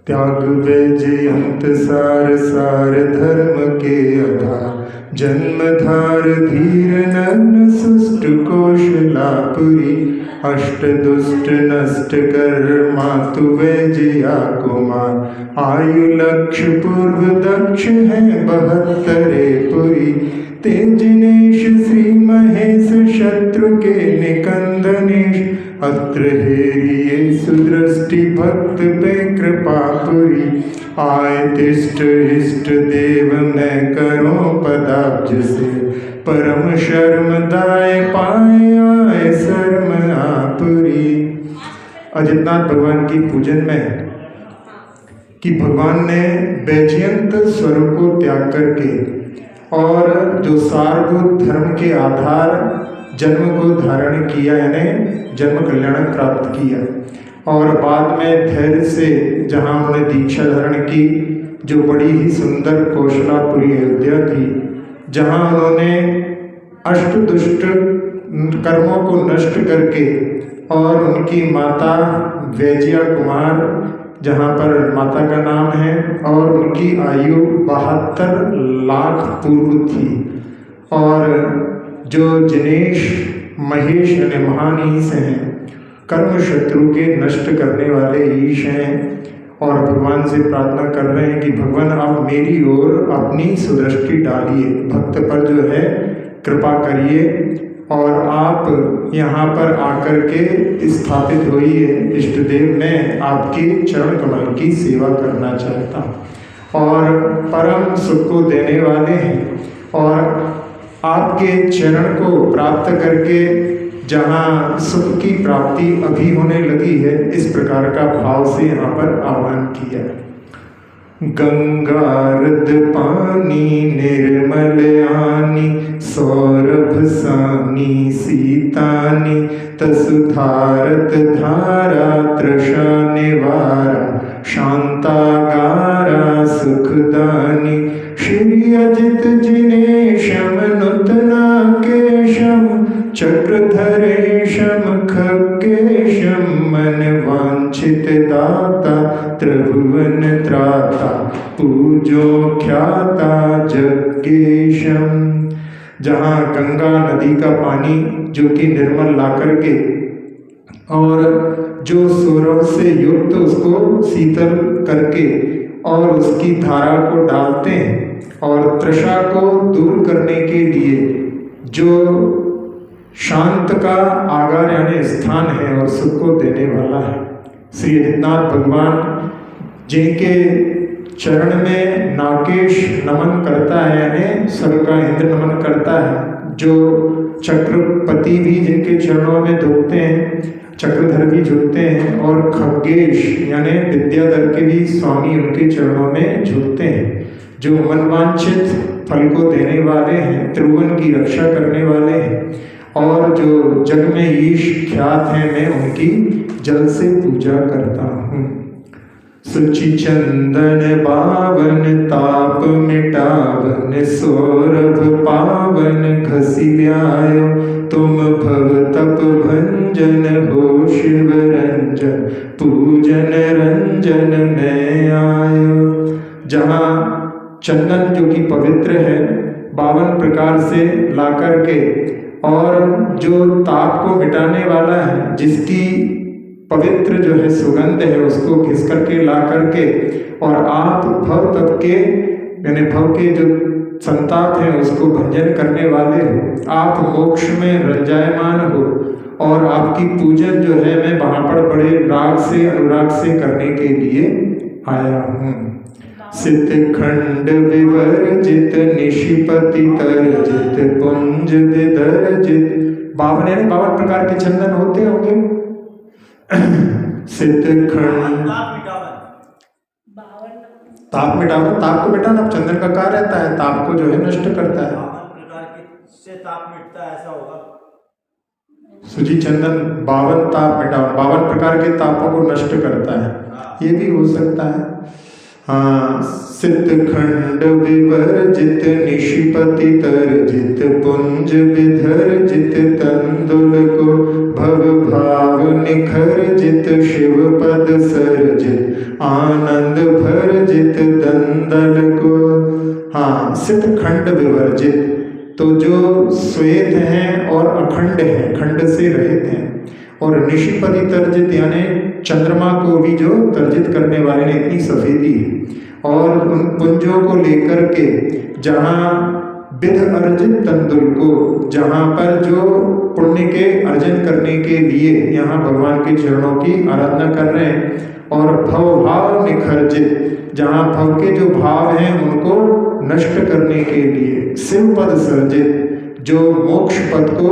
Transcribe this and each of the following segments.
त्याग वैजयंत सार सार धर्म के आधार, जन्मधार धीर नन सुष्ट कौशलापुरी, अष्ट दुष्ट नष्ट कर मातु वैजया कुमार, आयु लक्ष्य पूर्व दक्ष है 72 पुरी, तेजनेश श्री महेश शत्रु के निकंदनेश, अत्र हेरिये सुदृष्टि भक्त पे कृपा पुरी, आय तिष्ठ इष्ट देव मैं करूं पदाब्ज से, परम शर्मदाय पाए आए शर्म आपुरी। अजितनाथ भगवान की पूजन में कि भगवान ने वैजयंत स्वरूप को त्याग करके और जो सारभूत धर्म के आधार जन्म को धारण किया, यानी जन्म कल्याण प्राप्त किया, और बाद में धैर्य से जहाँ उन्होंने दीक्षा धारण की, जो बड़ी ही सुंदर कौशलापुरी अयोध्या थी, जहाँ उन्होंने अष्ट दुष्ट कर्मों को नष्ट करके और उनकी माता वैजया कुमार, जहाँ पर माता का नाम है, और उनकी आयु 72 लाख पूर्व थी, और जो जिनेश महेश यानी महान ईश हैं, कर्म शत्रु के नष्ट करने वाले ईश हैं, और भगवान से प्रार्थना कर रहे हैं कि भगवान आप मेरी ओर अपनी सुदृष्टि डालिए, भक्त पर जो है कृपा करिए, और आप यहाँ पर आकर के स्थापित होइए। इष्ट देव, मैं आपके चरण कमल की सेवा करना चाहता हूँ, और परम सुख को देने वाले हैं, और आपके चरण को प्राप्त करके जहाँ सुख की प्राप्ति अभी होने लगी है, इस प्रकार का भाव से यहाँ पर आह्वान किया। गंगारद पानी निर्मल आनी, सौरभ सानी सीतानी, तसुधारत धारा तृषा निवारा, शांतागारा सुखदानी, श्री अजित जिनेशम नूतना केशम, चक्रधरेशम खग्गेशम, मन वांछित दाता त्रिभुवन त्राता, पूजो ख्याता जग्गेशम। जहाँ गंगा नदी का पानी जो कि निर्मल ला करके और जो सौरभ से युक्त उसको शीतल करके और उसकी धारा को डालते हैं, और तृषा को दूर करने के लिए जो शांत का आगार यानी स्थान है और सुख को देने वाला है, श्री अजितनाथ भगवान जिनके चरण में नाकेश नमन करता है, यानी स्वर्ग का इंद्र नमन करता है, जो चक्रपति भी जिनके चरणों में झुकते हैं, चक्रधर भी झुकते हैं, और खग्गेश यानी विद्याधर के भी स्वामी उनके चरणों में झुकते हैं, जो मनवांछित फल को देने वाले हैं, त्रिभुवन की रक्षा करने वाले हैं, और जो जग में ईश ख्यात हैं, मैं उनकी जल से पूजा करता हूँ। सुचि चंदन पावन ताप मिटावन, सौरभ पावन घसी ल्यायो, तुम भव तप भंजन हो शिव रंजन, पूजन रंजन में आयो। जहाँ चंदन जो कि पवित्र है 52 प्रकार से ला करके, और जो ताप को मिटाने वाला है, जिसकी पवित्र जो है सुगंध है, उसको घिस करके ला करके, और आप भव तप के यानी भव के जो संताप है उसको भंजन करने वाले हो, आप मोक्ष में रंजायमान हो, और आपकी पूजन जो है मैं वहाँ पर बड़े राग से अनुराग से करने के लिए आया हूँ। सिद्ध खंड विवर्जित निशिपति तरजित, पुंज विदर्जित। 52 यानी 52 प्रकार के चंदन होते होंगे। सिद्ध खंड ताप मिटावन, ताप को मिटाना चंदन का कार्य रहता है, ताप को जो है नष्ट करता है। 52 प्रकार से ताप मिटता है, ऐसा होगा। सुचि चंदन 52 ताप मिटावन, 52 प्रकार के तापों को नष्ट करता है, ये भी हो सकता है। हाँ, सिद्ध खंड विवर्जित निशिपति तरजित, पुंज विधर्जित तंदुल को भव भाव निखरजित शिव पद सर्जित आनंद भरजित दंदल को। हाँ, सिद्ध खंड विवर्जित, तो जो श्वेत हैं और अखंड हैं, खंड से रहित हैं, और निशिपति तर्जित यानी चंद्रमा को भी जो तर्जित करने वाले ने इतनी सफेदी है, और उन पुंजों को लेकर के जहाँ विध अर्जित तंदुल को, जहाँ पर जो पुण्य के अर्जन करने के लिए यहाँ भगवान के चरणों की आराधना कर रहे हैं, और भव भाव निखरजित, जहाँ भव के जो भाव हैं उनको नष्ट करने के लिए, शिव पद सर्जित, जो मोक्ष पद को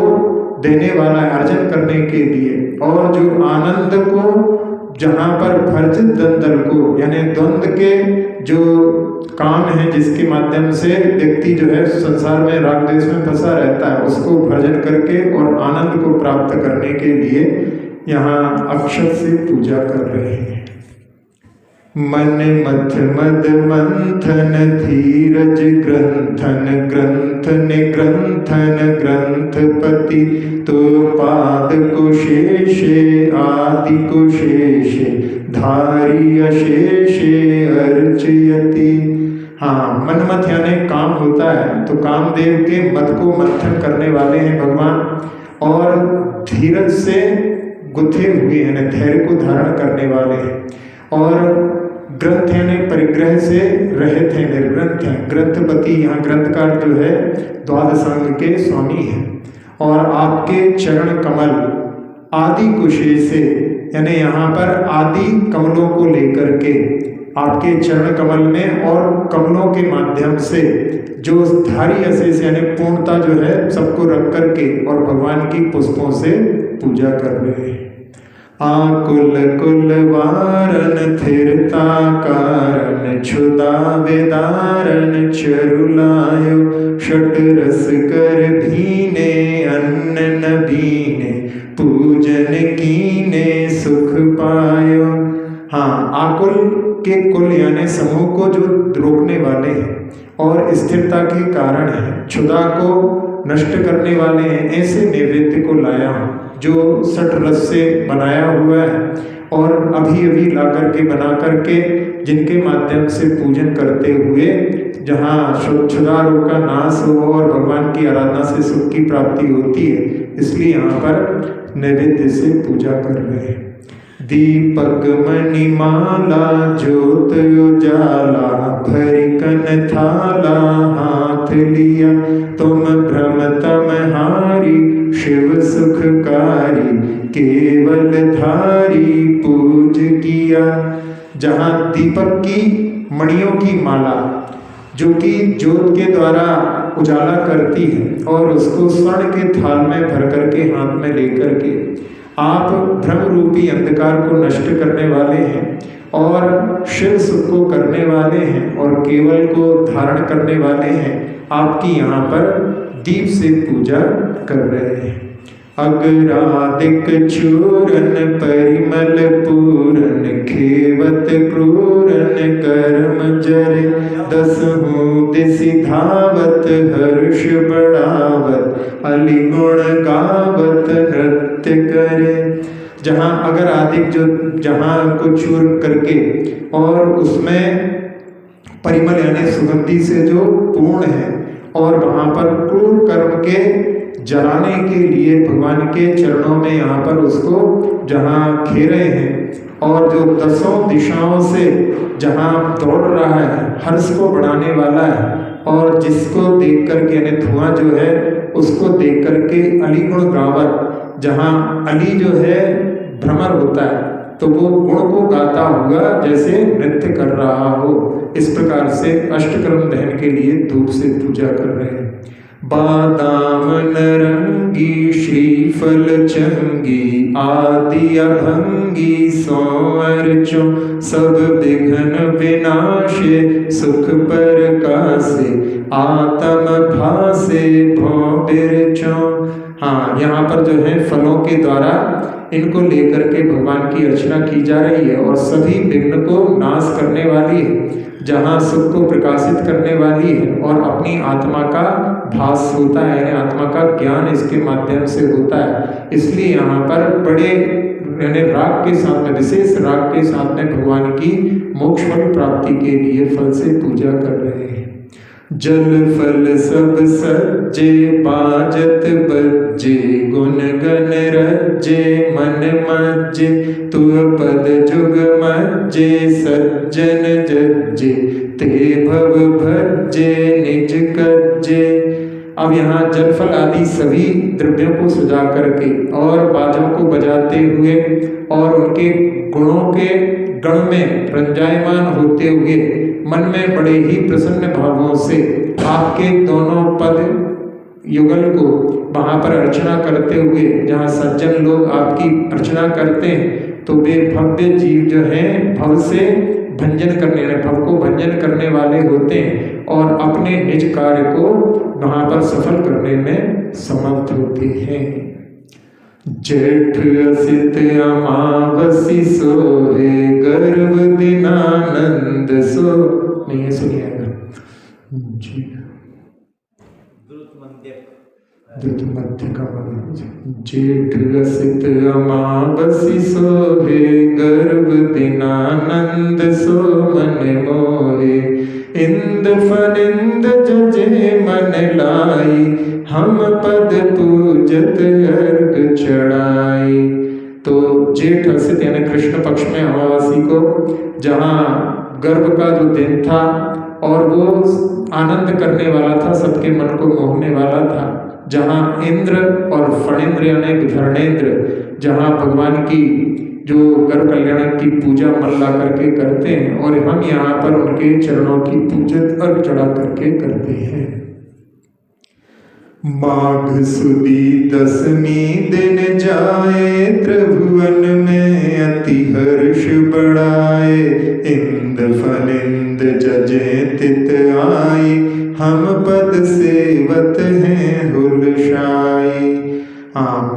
देने वाला है अर्जन करने के लिए, और जो आनंद को जहाँ पर भर्जित दंदल को, यानी द्वंद्व के जो काम है जिसके माध्यम से व्यक्ति जो है संसार में राग द्वेष में फंसा रहता है, उसको भर्जन करके और आनंद को प्राप्त करने के लिए यहाँ अक्षत से पूजा कर रहे हैं। मन मथ मद मंथन धीरज ग्रंथन ग्रंथ निग्रंथन ग्रंथपति, तो पाद कुशेषे आदि कुशेषे धारी अशेषे अर्चयति। हाँ, मनमथ यानी काम होता है, तो कामदेव के मत को मंथन करने वाले हैं भगवान, और धीरज से गुथे हुए हैं, धैर्य को धारण करने वाले हैं, और ग्रंथ यानी परिग्रह से रहित हैं, निर्ग्रंथ हैं। ग्रंथपति यहाँ ग्रंथकार जो है द्वादशांग के स्वामी हैं, और आपके चरण कमल आदि कुशे से, यानी यहाँ पर आदि कमलों को लेकर के आपके चरण कमल में और कमलों के माध्यम से जो धारी अशेष यानी पूर्णता जो है सबको रख करके और भगवान की पुष्पों से पूजा कर रहे हैं। आकुल कुल वारन थिरता कारण क्षुदा वेदारण चरुलायो, षट रस कर भीने अन्न न बीने पूजन कीने सुख पायो। हाँ, आकुल के कुल यानी समूह को जो रोकने वाले हैं और स्थिरता के कारण है, क्षुधा को नष्ट करने वाले हैं, ऐसे नैवेद्य को लाया हूँ जो सठ रस से बनाया हुआ है, और अभी अभी ला करके बना करके जिनके माध्यम से पूजन करते हुए जहाँ क्षुधा रोग का नाश हो और भगवान की आराधना से सुख की प्राप्ति होती है, इसलिए यहाँ पर नैवेद्य से पूजा कर रहे हैं। दीपक मणिमाला ज्योत उजाला भरी कन थाला हाथ लिया, तुम भ्रम तम हारी शिव सुखकारी केवल धारी पूज किया। जहाँ दीपक की मणियों की माला जो कि ज्योत के द्वारा उजाला करती है और उसको स्वर्ण के थाल में भर करके हाथ में लेकर के आप भ्रम रूपी अंधकार को नष्ट करने वाले हैं और शिव सुख को करने वाले हैं और केवल को धारण करने वाले हैं, आपकी यहाँ पर दीप से पूजा कर रहे हैं। अगरादिक चूरन परिमल पूरन खेवत क्रूरन कर्म जरे, दसहूँ दिसि धावत हर्ष बढ़ावत अलिगुण गावत नृत्य करे। जहाँ अगर आदिक जो जहाँ को चूर्ण करके और उसमें परिमल यानी सुगंधि से जो पूर्ण है और वहाँ पर क्रूर कर्म के जलाने के लिए भगवान के चरणों में यहाँ पर उसको जहाँ घेरे हैं और जो दसों दिशाओं से जहाँ दौड़ रहा है, हर्ष को बढ़ाने वाला है और जिसको देख करके यानी धुआं जो है उसको देख करके अली गुण गावत, जहाँ अली जो है भ्रमर होता है तो वो गुण को गाता हुआ जैसे नृत्य कर रहा हो, इस प्रकार से अष्टकर्म दहन के लिए धूप से पूजा कर रहे हैं। बादाम नरंगी श्रीफल चंगी आदि अभंगी सौअर्चो, सब विघ्न विनाशे सुख प्रकाशे आत्म भासे भौ बिरचो। हाँ, यहाँ पर जो है फलों के द्वारा इनको लेकर के भगवान की अर्चना की जा रही है और सभी विघ्न को नाश करने वाली है। जहाँ सुख को प्रकाशित करने वाली है और अपनी आत्मा का भास होता है, यानी आत्मा का ज्ञान इसके माध्यम से होता है। इसलिए यहाँ पर बड़े यानी राग के साथ में, विशेष राग के साथ में भगवान की मोक्ष फल प्राप्ति के लिए फल से पूजा कर रहे हैं। जल फल सब सज्जे बाजत बज्जे, गुण गण रज्जे मन मज्जे, तु पद जुग मज्जे सज्जन जज्जे, ते भव भज्जे निज कज्जे। अब यहाँ जल फल आदि सभी द्रव्यों को सजा करके और बाजों को बजाते हुए और उनके गुणों के गण में रंजायमान होते हुए मन में बड़े ही प्रसन्न भावों से आपके दोनों पद युगल को वहाँ पर अर्चना करते हुए, जहाँ सज्जन लोग आपकी अर्चना करते हैं, तो वे भव्य जीव जो हैं भव से भंजन करने, भव को भंजन करने वाले होते हैं और अपने निज कार्य को वहाँ पर सफल करने में समर्थ होते हैं। जेठ असित अमावसी सोहे, गर्भ दिनानंद सो। नहीं है, सुनिएगा जी। द्रुत मध्य का जेठ असित अमावसी सोहे, गर्भ दिनानंद सो मन मोहे, इंद फनिंद जजे मन लाई, हम पद पूजत अर्घ चढ़ाई। तो जेठ असित यानी कृष्ण पक्ष में अमावासी को, जहाँ गर्भ का जो दिन था और वो आनंद करने वाला था, सबके मन को मोहने वाला था, जहाँ इंद्र और फणेंद्र यानी धर्मेंद्र, जहाँ भगवान की जो गर्भ कल्याण की पूजा मन ला करके करते हैं और हम यहाँ पर उनके चरणों की पूजन अर्घ चढ़ा करके करते हैं। माघ सुदी दसवीं दिन जाए, त्रिभुवन में अति हर्ष बढ़ाए, इंद फनिंद जजे तित आई, हम पद सेवत हैं हुलशाई।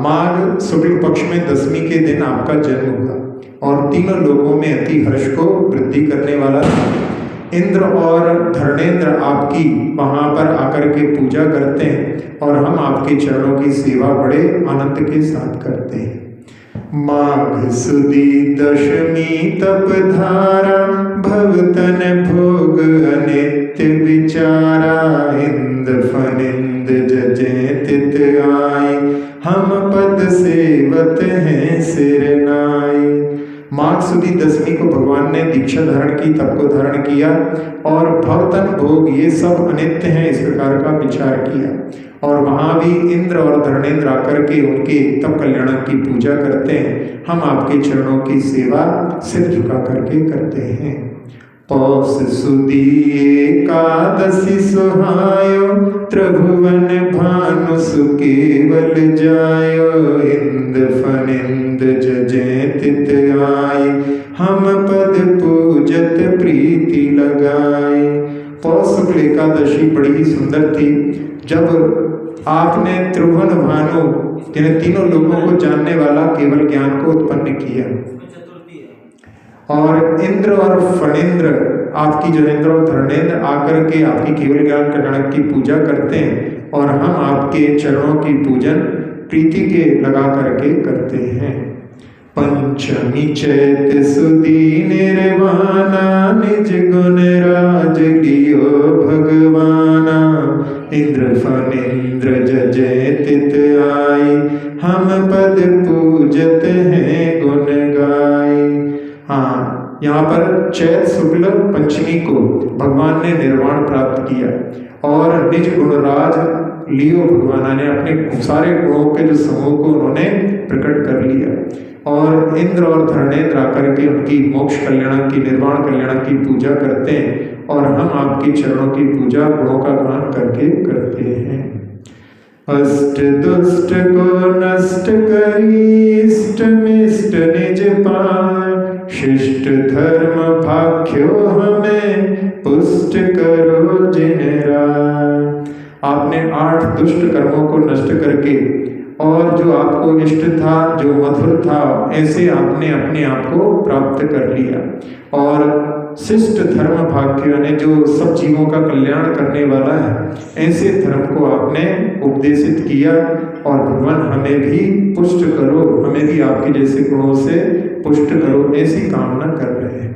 माघ शुक्ल पक्ष में दसवीं के दिन आपका जन्म हुआ और तीनों लोगों में अति हर्ष को वृद्धि करने वाला था। इंद्र और धर्मेंद्र आपकी वहाँ पर आकर के पूजा करते हैं और हम आपके चरणों की सेवा बड़े आनंद के साथ करते हैं। माघ सुदी दशमी तप धारा, भवतन भोग अनित्य विचारा, इंद फनिंद जजे तित आई, हम पद सेवत हैं सिर नाई। माघ सुदी दसवीं को भगवान ने दीक्षा धारण की, तप को धारण किया और भवतन भोग ये सब अनित्य हैं इस प्रकार का विचार किया। और वहाँ भी इंद्र और धर्मेंद्र आकर के उनके तप कल्याण की पूजा करते हैं। हम आपके चरणों की सेवा सिर झुका करके करते हैं। पौष सुदी एकादशी सुहायो, त्रिभुवन भानु सुकेवल जायो, इंद फनिंद जजे तित आई, हम पद पूजत प्रीति लगाई। पौष शुक्ल एकादशी बड़ी ही सुंदर थी, जब आपने त्रिभुवन भानु जिन्हें तीनों लोगों को जानने वाला केवल ज्ञान को उत्पन्न किया और इंद्र और फणेंद्र आपकी जो इंद्र और धर्मेंद्र आकर के आपकी केवल ज्ञान कल्याण की पूजा करते हैं और हम आपके चरणों की पूजन प्रीति के लगा करके करते हैं। पंचमी चैत सुदी निर्वाणा, निज गुण राज लियो भगवाना, इंद्र फनिंद्र जजे तित आई, हम पद पूजत हैं गुण गाई। हाँ, यहाँ पर चैत शुक्ल पंचमी को भगवान ने निर्वाण प्राप्त किया और निज गुणराज लियो भगवान ने अपने सारे गुणों के जो समूह को उन्होंने प्रकट कर लिया और इंद्र और धर्मेंद्र आकर के उनकी मोक्ष कल्याण की, निर्वाण कल्याण की पूजा करते हैं और हम आपके चरणों की पूजा गुणों का गान करके करते हैं। अष्ट दुष्ट को नष्ट करी, इष्ट मिष्ट निज पाय, शिष्ट धर्म भाख्यो हमें, पुष्ट करो जिन राय। आपने 8 दुष्ट कर्मों को नष्ट करके और जो आपको इष्ट था, जो मधुर था, ऐसे आपने अपने आप को प्राप्त कर लिया और शिष्ट धर्म भाग्य यानी जो सब जीवों का कल्याण करने वाला है, ऐसे धर्म को आपने उपदेशित किया। और भगवान हमें भी पुष्ट करो, हमें भी आपके जैसे गुणों से पुष्ट करो, ऐसी कामना कर रहे हैं।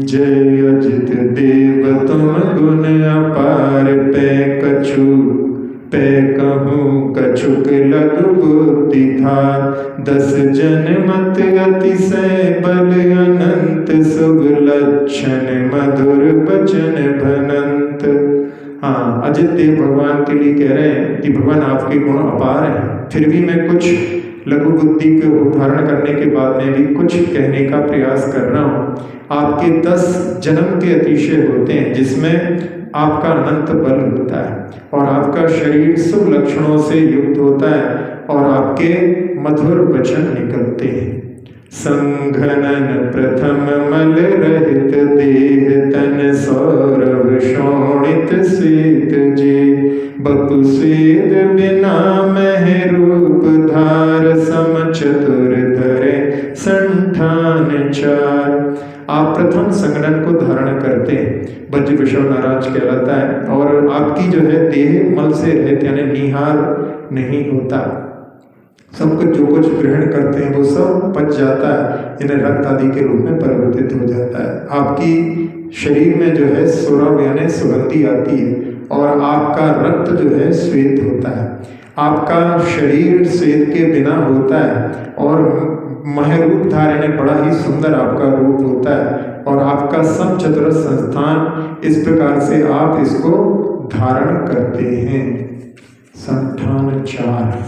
जय अजित देव तुम गुण अपार, पै कहूँ कछुक लघु बुद्धि था, 10 जनमत अतिशय बल अनंत, शुभ लक्षण मधुर बचन भनंत। हाँ, अजित देव भगवान के लिए कह रहे हैं कि भगवान आपके गुण अपार हैं, फिर भी मैं कुछ लघु बुद्धि को उदाहरण करने के बाद में भी कुछ कहने का प्रयास कर रहा हूँ। आपके 10 जन्म के अतिशय होते हैं, जिसमें आपका अनंत बल होता है और आपका शरीर शुभ लक्षणों से युक्त होता है और आपके मधुर वचन निकलते हैं। संघनन प्रथम मल रहित देह, तन सौरभ शोणित श्वेत जे, बपु स्वेद बिना मह रूप धार, सम चतुर धरे संठान चार। आप प्रथम संगठन को धारण करते हैं, बज विषव नाराज कहलाता है, और आपकी जो है देह मल से रहित यानी निहार नहीं होता। सब कुछ जो कुछ ग्रहण करते हैं वो सब पच जाता है, इन्हें रक्त आदि के रूप में परिवर्तित हो जाता है। आपकी शरीर में जो है सुरभ यानी सुगंधी आती है और आपका रक्त जो है श्वेत होता है। आपका शरीर श्वेत के बिना होता है और महरूप धारण बड़ा ही सुंदर आपका रूप होता है और आपका सब चतुर संस्थान, इस प्रकार से आप इसको धारण करते हैं। संठान चार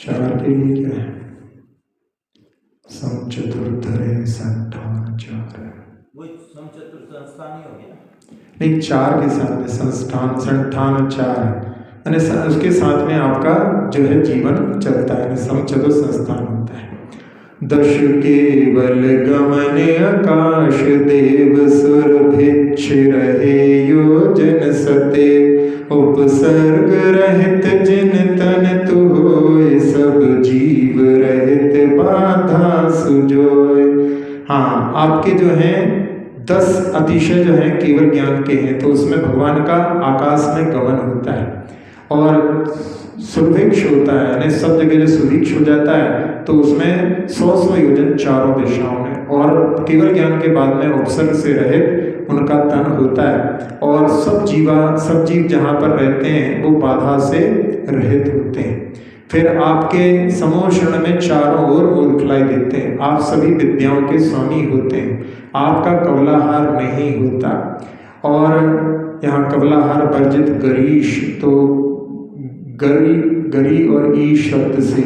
के लिए क्या है? सम चतुर्धरे संठान चार, वो सम चतुर संस्थान ही हो गया। नहीं, 4 के साथ में संस्थान संठान 4 यानी उसके साथ में आपका जो है जीवन चलता है, सम चतुर संस्थान होता है। 10 केवल गमन आकाश, देव सुर भिक्ष रहे योजन सते, उपसर्ग रहित जिन तन तु होय, सब जीव रहित बाधा सुजोय। हाँ, आपके जो हैं 10 अतिशय जो हैं केवल ज्ञान के हैं, तो उसमें भगवान का आकाश में गमन होता है और सुभिक्ष होता है, यानी सब जगह जो सुभिक्ष हो जाता है तो उसमें 100 योजन चारों दिशाओं में, और केवल ज्ञान के बाद में उपसर्ग से रहित उनका तन होता है और सब जीव जहाँ पर रहते हैं वो बाधा से रहित होते हैं। फिर आपके समोषण में चारों ओर वो दिखलाई देते हैं। आप सभी विद्याओं के स्वामी होते हैं, आपका कवलाहार नहीं होता। और यहाँ कवलाहार वर्जित गरीश, तो गरी और ई शब्द से,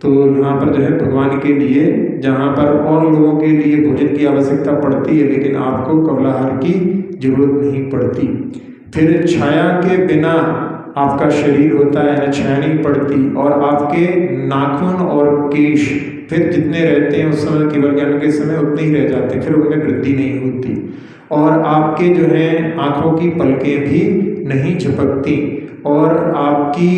तो यहाँ पर जो है भगवान के लिए, जहाँ पर और लोगों के लिए भोजन की आवश्यकता पड़ती है लेकिन आपको कवलाहार की जरूरत नहीं पड़ती। फिर छाया के बिना आपका शरीर होता है, यानी छाया नहीं पड़ती, और आपके नाखून और केश फिर जितने रहते हैं उस समय केवल ज्ञान के समय उतने ही रह जाते हैं, फिर उनमें वृद्धि नहीं होती। और आपके जो है आँखों की पलकें भी नहीं झपकती और आपकी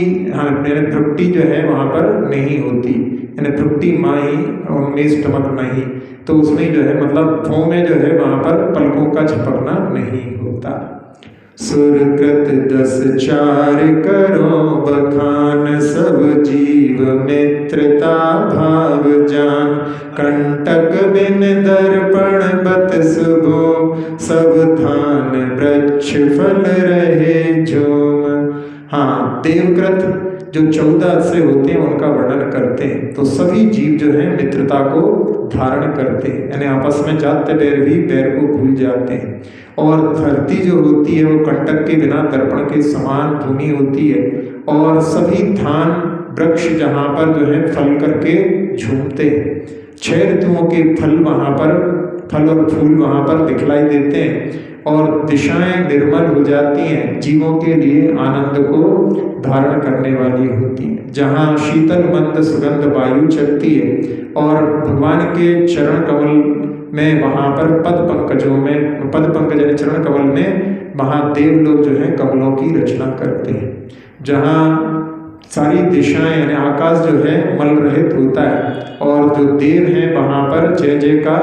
भ्रुकुटी जो है वहाँ पर नहीं होती, यानी भ्रुकुटी माही उनमें स्टमक नहीं, तो उसमें जो है मतलब भों में जो है वहाँ पर पलकों का झपकना नहीं होता। सुरकृत 10 4 करो बखान, सब जीव मित्रता भाव जान, कंटक बिन दर्पण बत शुभो, सब धान वृक्ष फल रहे झूम। हाँ, देवकृत जो 14 से होते हैं उनका वर्णन करते हैं। तो सभी जीव जो है मित्रता को धारण करते हैं, यानी आपस में जाते बैर भी बैर को भूल जाते हैं। और धरती जो होती है वो कंटक के बिना दर्पण के समान भूमि होती है और सभी धान वृक्ष जहाँ पर जो है फल करके झूमते हैं। 6 ऋतुओं के फल वहाँ पर, फल और फूल वहाँ पर दिखलाई देते हैं और दिशाएं निर्मल हो जाती हैं, जीवों के लिए आनंद को धारण करने वाली होती हैं। जहाँ शीतल मंद सुगंध वायु चलती है और भगवान के चरण कमल में वहाँ पर पद पंकज यानी चरण कमल में महादेव लोग जो है कमलों की रचना करते हैं। जहाँ सारी दिशाएं यानी आकाश जो है मल रहित होता है और जो देव हैं वहाँ पर जय जय का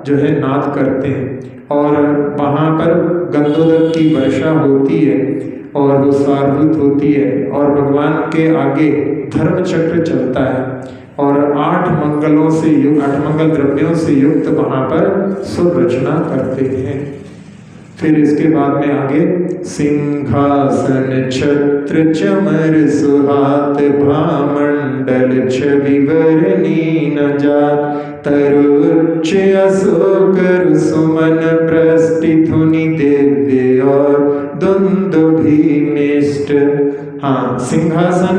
जो है नाद करते हैं और वहाँ पर गंधोदक की वर्षा होती है और वो सारभूत होती है और भगवान के आगे धर्म चक्र चलता है और 8 मंगलों से युक्त 8 मंगल द्रव्यों से युक्त वहाँ पर सुर रचना करते हैं। फिर इसके बाद में आगे सिंहासन छत्र चमर सुहात भामंडल छवि वरनी न जात तरुच्च अशोकर सुमन प्रस्टि धुनि दिव्य और दुंदुभि मिष्ट। हाँ, सिंहासन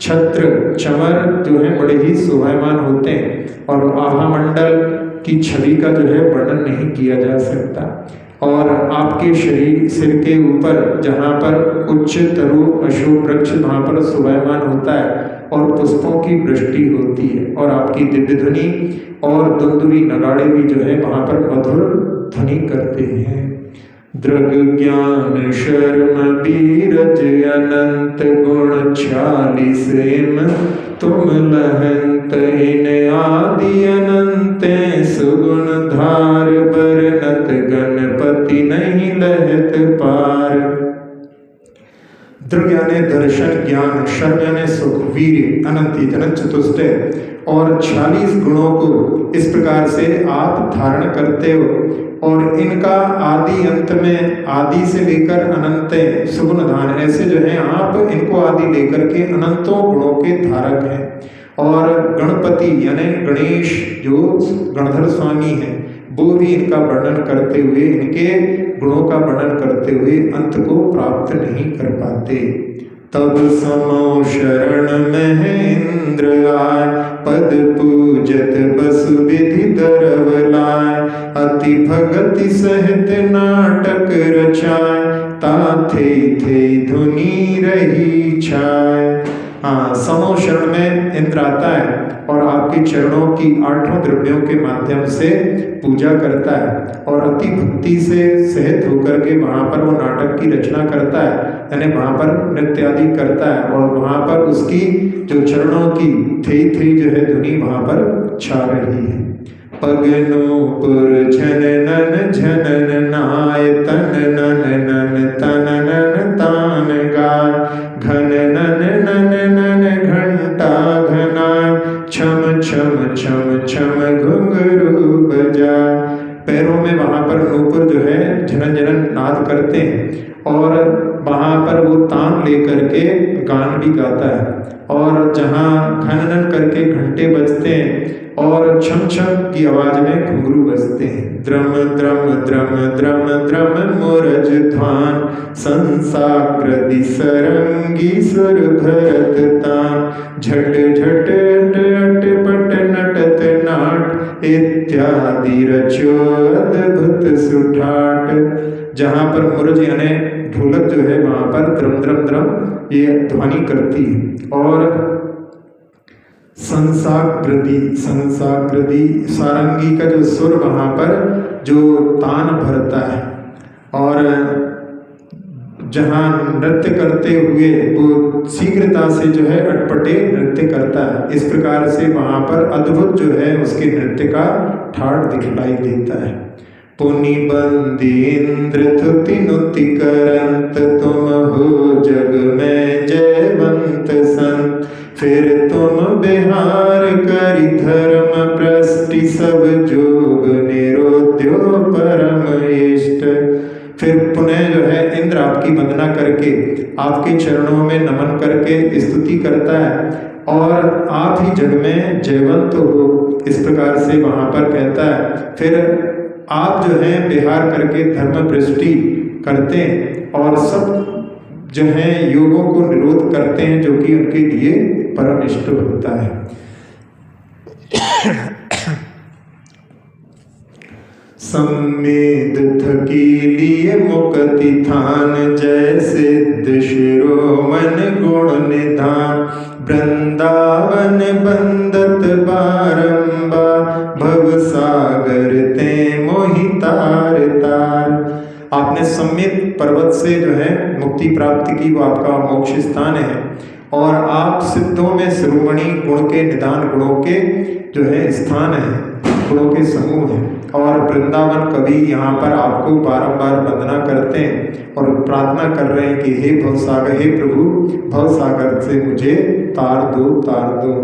छत्र चमर जो है बड़े ही शोभायमान होते हैं और आभामंडल की छवि का जो है वर्णन नहीं किया जा सकता और आपके शरीर सिर के ऊपर जहाँ पर उच्च तरु अशोक वृक्ष वहाँ पर शोभायमान होता है और पुष्पों की वृष्टि होती है और आपकी दिव्य ध्वनि और दुंदुभी नगाड़े भी जो है वहाँ पर मधुर ध्वनि करते हैं। दृग ज्ञान शर्म बीरज अनंत गुण 46 तुम लहंत इन आदि अनंत सुगुण धार बरनत गणपति नहीं लहत पार। दृग यानी दर्शन, ज्ञान, शर्म यानी सुख, वीर, अनंत अनंत चतुष्टय और 46 गुणों को इस प्रकार से आप धारण करते हो और इनका आदि अंत में आदि से लेकर अनंत सुगुण धान ऐसे जो है आप इनको आदि लेकर के अनंतों गुणों के धारक हैं। और गणपति यानी गणेश जो गणधर स्वामी हैं वो भी इनका वर्णन करते हुए इनके गुणों का वर्णन करते हुए अंत को प्राप्त नहीं कर पाते। तब समो शरण महेंद्र आय पद पूजत बसु विधि दरव लाय अति भगति सहित नाटक रचाय ताथे थे धुनि रही छाय। हाँ, समो शरण में इंद्र आता है और आपके चरणों की 8 द्रव्यों के माध्यम से पूजा करता है और अति भक्ति से सहित होकर के वहाँ पर वो नाटक की रचना करता है यानी वहाँ पर नृत्य आदि करता है और वहाँ पर उसकी जो चरणों की थी जो है धुनी वहाँ पर छा रही है। पगनूपुर झननन झनन नाय तननन नन तननन तान गाय घननन नन नन घंटा घनाय छम छम छम छम घुंघरू बजाय। पैरों में वहाँ पर नूपुर जो है झनन झनन नाद करते हैं और वहाँ पर वो तान लेकर के गान भी गाता है और जहाँ घननन करके घंटे बजते हैं और छम छम की आवाज में घुंघरू बजते हैं। द्रम द्रम द्रम द्रम द्रम मुरज ध्वान संसाकृति सरंगी सुर भरत तान झट झट अट पट नटत नाट इत्यादि रचो अद्भुत सुठाट। जहाँ पर मुरज यानी ढोलक जो है वहाँ पर द्रम द्रम द्रम ये ध्वनि करती है और संसाकृति सारंगी का जो सुर वहाँ पर जो तान भरता है और जहाँ नृत्य करते हुए वो शीघ्रता से जो है अटपटे नृत्य करता है। इस प्रकार से वहाँ पर अद्भुत जो है उसके नृत्य का ठाठ दिखलाई देता है। पुनि बंदी इंद्र थुति नुति करंत तुम हो जग में जयवंत संत फिर तुम बिहार करि धर्म प्रष्टि सब जोग निरोध्यो परम इष्ट। फिर पुनः जो है इंद्र आपकी वंदना करके आपके चरणों में नमन करके स्तुति करता है और आप ही जग में जयवंत हो इस प्रकार से वहाँ पर कहता है। फिर आप जो है बिहार करके धर्म भ्रष्टि करते हैं और सब जो है योगों को निरोध करते हैं जो कि उनके लिए परम इष्ट होता है। सम्मेद थकी लिए मुक्ति थान जय सिद्ध शिरोमन गुण निधान वृंदावन बंदत बारंबार भव सागर ते मोहि तार तार। आपने सम्मित पर्वत से जो है मुक्ति प्राप्ति की, वो आपका मोक्ष स्थान है और आप सिद्धों में शिरोमणि गुण के निदान गुणों के जो है स्थान है गुणों के समूह हैं। और वृंदावन कवि यहाँ पर आपको बारंबार वंदना करते हैं और प्रार्थना कर रहे हैं कि हे भवसागर, हे प्रभु भवसागर से मुझे तार दो, तार दो।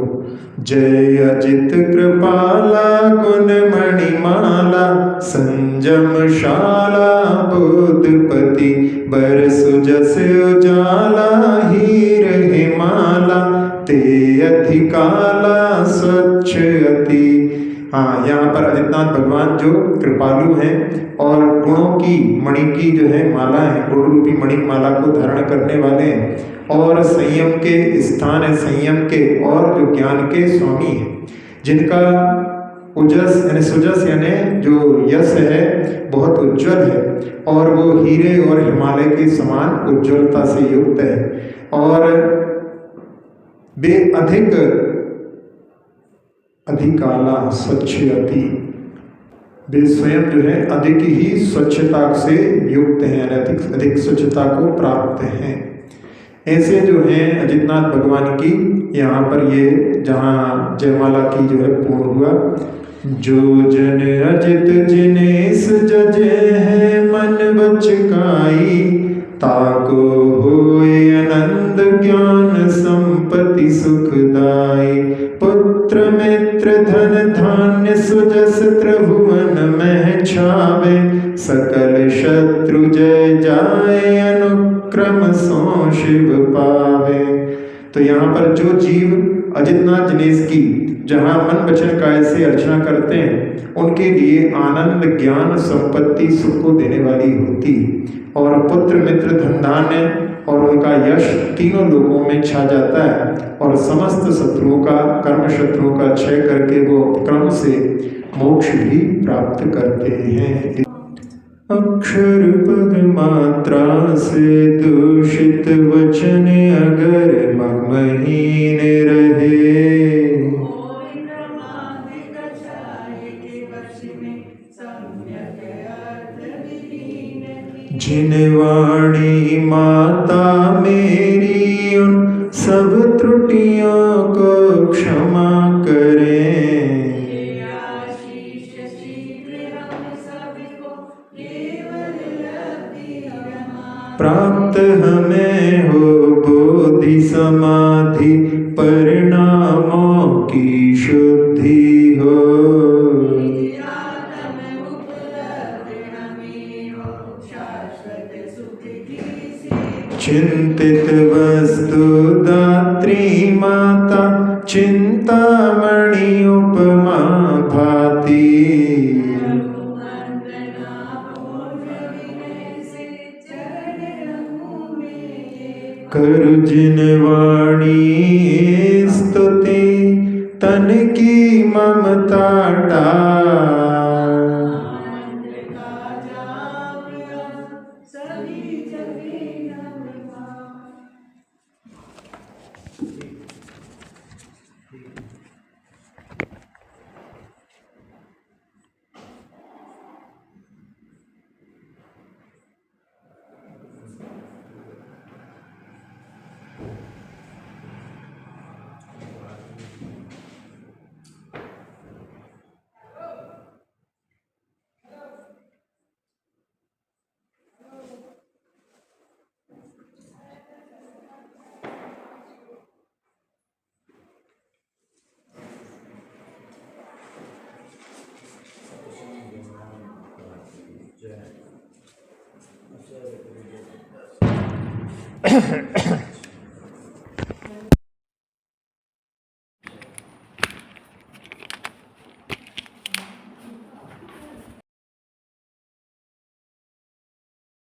जय अजित कृपाला गुण मणिमाला संजमशाला बोधपति बरसु जस उजाला हीर हिमाला ते अधिकाला स्वच्छ अति। हाँ, यहाँ पर आदित्यनाथ भगवान जो कृपालु हैं और गुणों की मणि की जो है माला है, गुण रूपी मणि माला को धारण करने वाले हैं और संयम के स्थान है, संयम के और जो ज्ञान के स्वामी हैं, जिनका उजस यानी सुजस यानी जो यश है बहुत उज्जवल है और वो हीरे और हिमालय के समान उज्ज्वलता से युक्त है और वे अधिकाला स्वच्छ अति, वे स्वयं जो है अधिक ही स्वच्छता से युक्त हैं, अधिक स्वच्छता को प्राप्त हैं। ऐसे जो हैं अजितनाथ भगवान की यहाँ पर ये जहाँ जयमाला की जो है पूर्ण हुआ। जो जन अजित जिनेस जजे है मन बचकाई ताको होए आनंद ज्ञान संपत्ति सुखदाई। पुत्र मित्र धन धान्य सुजस त्रिभुवन में छावे सकल शत्रु जय जाए अनुक्रम सो शिव पावे। तो यहाँ पर जो जीव अजितनाथ जिनेश की जहाँ मन वचन काय से अर्चना करते हैं उनके लिए आनंद ज्ञान संपत्ति सुख को देने वाली होती और पुत्र मित्र धन धान्य और उनका यश तीनों लोगों में छा जाता है और समस्त शत्रुओं का कर्म शत्रुओं का क्षय करके वो क्रम से मोक्ष भी प्राप्त करते हैं। अक्षर पद मात्रा से दूषित वचन अगर ममहीन रहे जिन वाणी माता मेरी उन सब त्रुटियों को क्षमा करें। प्राप्त हमें हो बोधि समाधि परिणामों की शुद्धि हो। चिंतित वस्तु दात्री माता चिंतामणि उपमा भाति। कर जिन वाणी स्तुति तन की ममता टाल।